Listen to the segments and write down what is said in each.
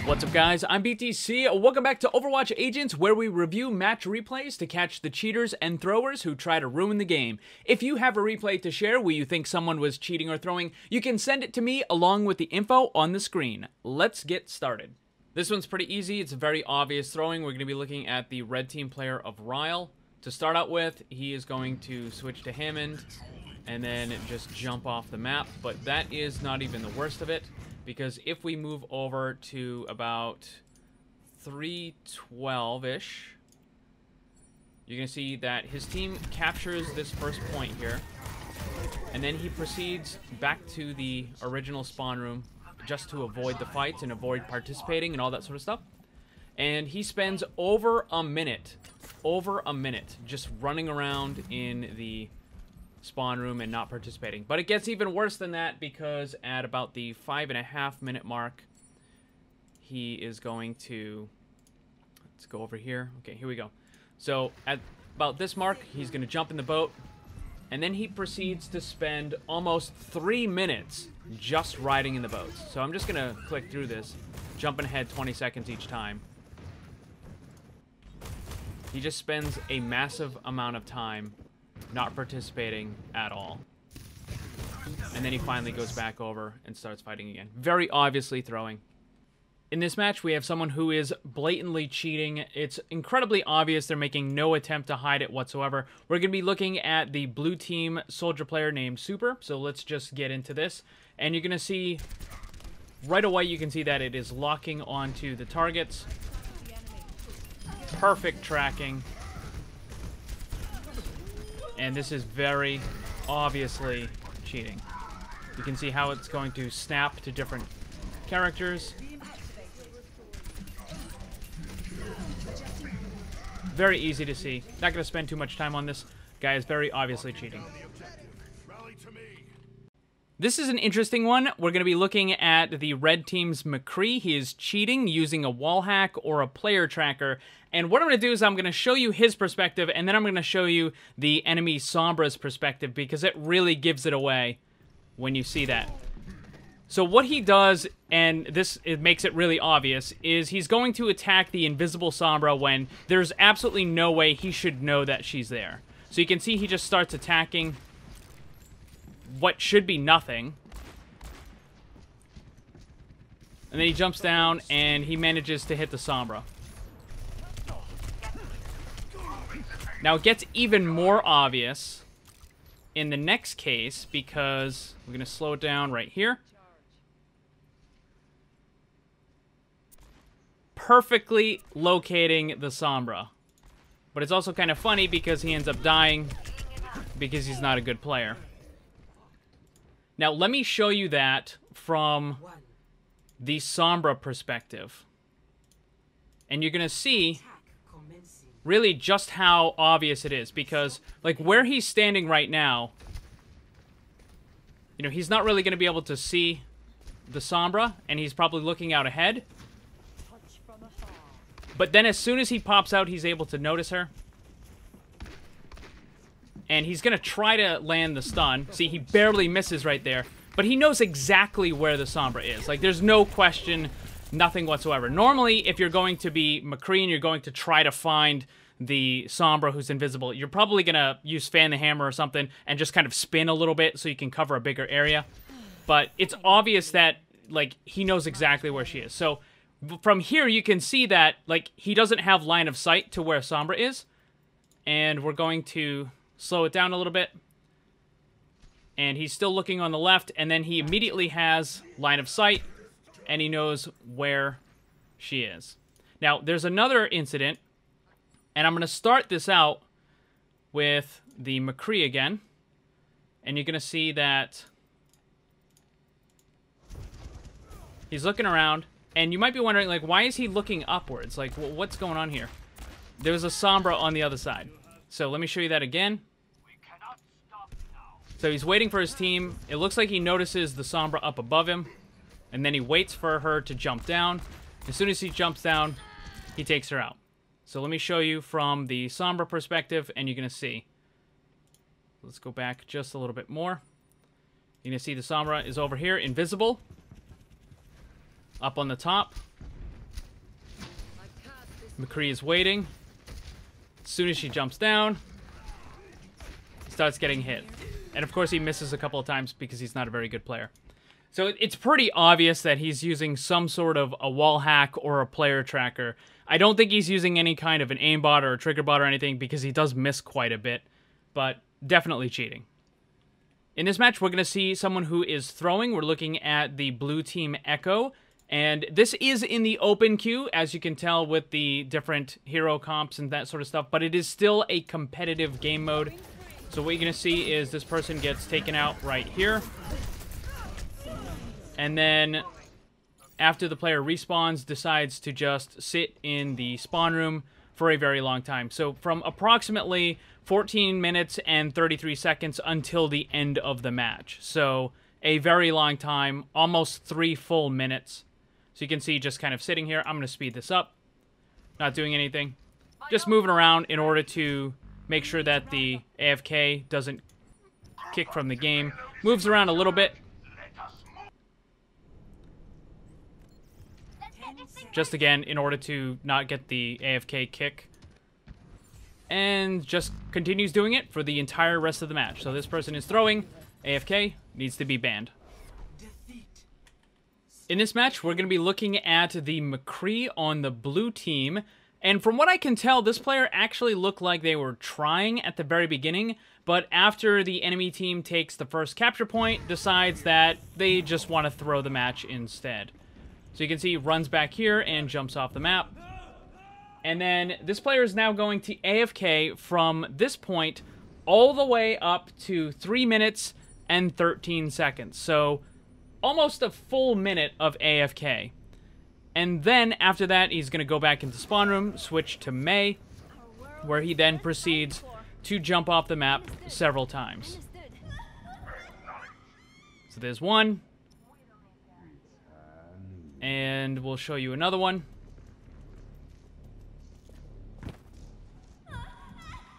What's up, guys? I'm BTC. Welcome back to Overwatch Agents, where we review match replays to catch the cheaters and throwers who try to ruin the game. If you have a replay to share where you think someone was cheating or throwing, you can send it to me along with the info on the screen. Let's get started. This one's pretty easy. It's very obvious throwing. We're going to be looking at the red team player of Ryle. To start out with, he is going to switch to Hammond and then just jump off the map, but that is not even the worst of it. Because if we move over to about 312-ish, you're going to see that his team captures this first point here. And then he proceeds back to the original spawn room just to avoid the fights and avoid participating and all that sort of stuff. And he spends over a minute just running around in the spawn room and not participating. But it gets even worse than that, because at about the 5.5 minute mark, he is going to, let's go over here. Okay, here we go. So at about this mark, he's going to jump in the boat, and then he proceeds to spend almost 3 minutes just riding in the boats. So I'm just going to click through this, jumping ahead 20 seconds each time. He just spends a massive amount of time not participating at all. And then he finally goes back over and starts fighting again. Very obviously throwing. In this match, we have someone who is blatantly cheating. It's incredibly obvious. They're making no attempt to hide it whatsoever. We're going to be looking at the blue team soldier player named Super. So let's just get into this. And you're going to see, right away, you can see that it is locking onto the targets. Perfect tracking. And this is very obviously cheating. You can see how it's going to snap to different characters. Very easy to see. Not going to spend too much time on this. Guy is very obviously cheating. This is an interesting one. We're going to be looking at the red team's McCree. He is cheating using a wall hack or a player tracker. And what I'm going to do is I'm going to show you his perspective, and then I'm going to show you the enemy Sombra's perspective, because it really gives it away when you see that. So what he does, and it makes it really obvious, is he's going to attack the invisible Sombra when there's absolutely no way he should know that she's there. So you can see he just starts attacking what should be nothing. And then he jumps down and he manages to hit the Sombra. Now it gets even more obvious in the next case, because we're going to slow it down right here. Perfectly locating the Sombra. But it's also kind of funny because he ends up dying because he's not a good player. Now, let me show you that from the Sombra perspective. And you're going to see really just how obvious it is. Because, like, where he's standing right now, you know, he's not really going to be able to see the Sombra, and he's probably looking out ahead. But then as soon as he pops out, he's able to notice her. And he's going to try to land the stun. See, he barely misses right there. But he knows exactly where the Sombra is. Like, there's no question, nothing whatsoever. Normally, if you're going to be McCree and you're going to try to find the Sombra who's invisible, you're probably going to use Fan the Hammer or something and just kind of spin a little bit so you can cover a bigger area. But it's obvious that, like, he knows exactly where she is. So, from here, you can see that, like, he doesn't have line of sight to where Sombra is. And we're going to slow it down a little bit. And he's still looking on the left, and then he immediately has line of sight, and he knows where she is. Now, there's another incident, and I'm going to start this out with the McCree again. And you're going to see that he's looking around, and you might be wondering, like, why is he looking upwards? Like, what's going on here? There's a Sombra on the other side. So let me show you that again. So he's waiting for his team. It looks like he notices the Sombra up above him. And then he waits for her to jump down. As soon as he jumps down, he takes her out. So let me show you from the Sombra perspective, and you're going to see. Let's go back just a little bit more. You're going to see the Sombra is over here, invisible. Up on the top. McCree is waiting. As soon as she jumps down, he starts getting hit. And of course he misses a couple of times because he's not a very good player. So it's pretty obvious that he's using some sort of a wall hack or a player tracker. I don't think he's using any kind of an aimbot or a trigger bot or anything because he does miss quite a bit, but definitely cheating. In this match, we're going to see someone who is throwing. We're looking at the blue team Echo, and this is in the open queue, as you can tell with the different hero comps and that sort of stuff, but it is still a competitive game mode. So what you're going to see is this person gets taken out right here. And then, after the player respawns, decides to just sit in the spawn room for a very long time. So, from approximately 14 minutes and 33 seconds until the end of the match. So, a very long time, almost 3 full minutes. So, you can see just kind of sitting here. I'm going to speed this up. Not doing anything. Just moving around in order to make sure that the AFK doesn't kick from the game. Moves around a little bit. Just again, in order to not get the AFK kick. And just continues doing it for the entire rest of the match. So this person is throwing. AFK needs to be banned. In this match, we're going to be looking at the McCree on the blue team. And from what I can tell, this player actually looked like they were trying at the very beginning. But after the enemy team takes the first capture point, decides that they just want to throw the match instead. So you can see he runs back here and jumps off the map. And then this player is now going to AFK from this point all the way up to 3 minutes and 13 seconds. So almost a full minute of AFK. And then after that, he's going to go back into spawn room, switch to May, where he then proceeds to jump off the map several times. So there's one. And we'll show you another one.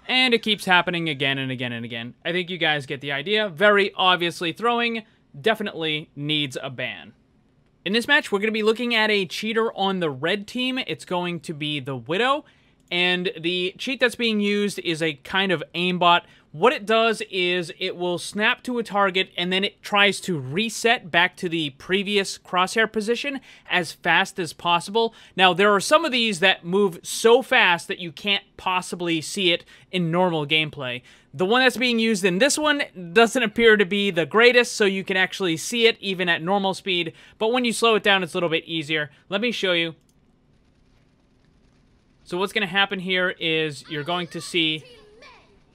And it keeps happening again and again and again. I think you guys get the idea. Very obviously throwing. Definitely needs a ban. In this match, we're going to be looking at a cheater on the red team. It's going to be the Widow. And the cheat that's being used is a kind of aimbot. What it does is it will snap to a target and then it tries to reset back to the previous crosshair position as fast as possible. Now, there are some of these that move so fast that you can't possibly see it in normal gameplay. The one that's being used in this one doesn't appear to be the greatest, so you can actually see it even at normal speed. But when you slow it down, it's a little bit easier. Let me show you. So what's going to happen here is you're going to see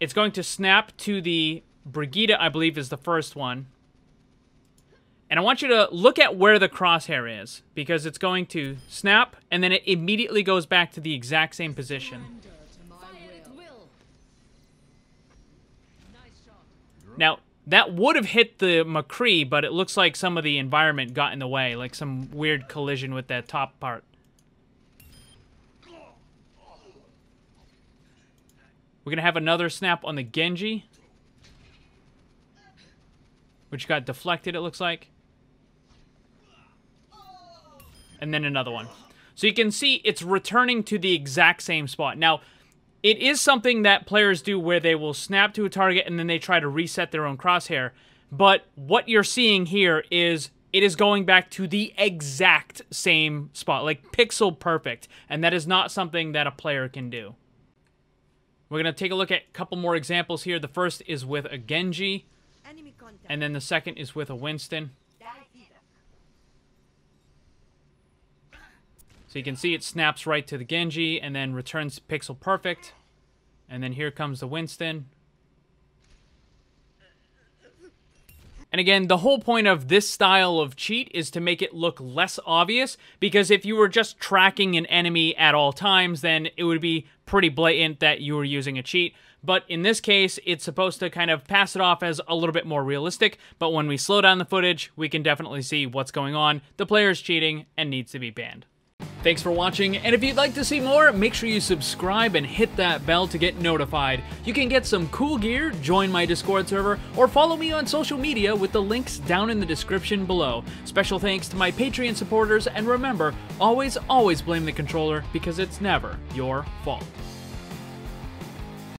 it's going to snap to the Brigida, I believe is the first one. And I want you to look at where the crosshair is, because it's going to snap, and then it immediately goes back to the exact same position. Now, that would have hit the McCree, but it looks like some of the environment got in the way, like some weird collision with that top part. We're going to have another snap on the Genji, which got deflected, it looks like. And then another one. So you can see it's returning to the exact same spot. Now, it is something that players do where they will snap to a target and then they try to reset their own crosshair. But what you're seeing here is it is going back to the exact same spot, like pixel perfect. And that is not something that a player can do. We're going to take a look at a couple more examples here. The first is with a Genji, and then the second is with a Winston. So you can see it snaps right to the Genji, and then returns pixel perfect. And then here comes the Winston. And again, the whole point of this style of cheat is to make it look less obvious, because if you were just tracking an enemy at all times, then it would be pretty blatant that you were using a cheat. But in this case, it's supposed to kind of pass it off as a little bit more realistic, but when we slow down the footage, we can definitely see what's going on. The player is cheating and needs to be banned. Thanks for watching, and if you'd like to see more, make sure you subscribe and hit that bell to get notified. You can get some cool gear, join my Discord server, or follow me on social media with the links down in the description below. Special thanks to my Patreon supporters, and remember, always blame the controller because it's never your fault.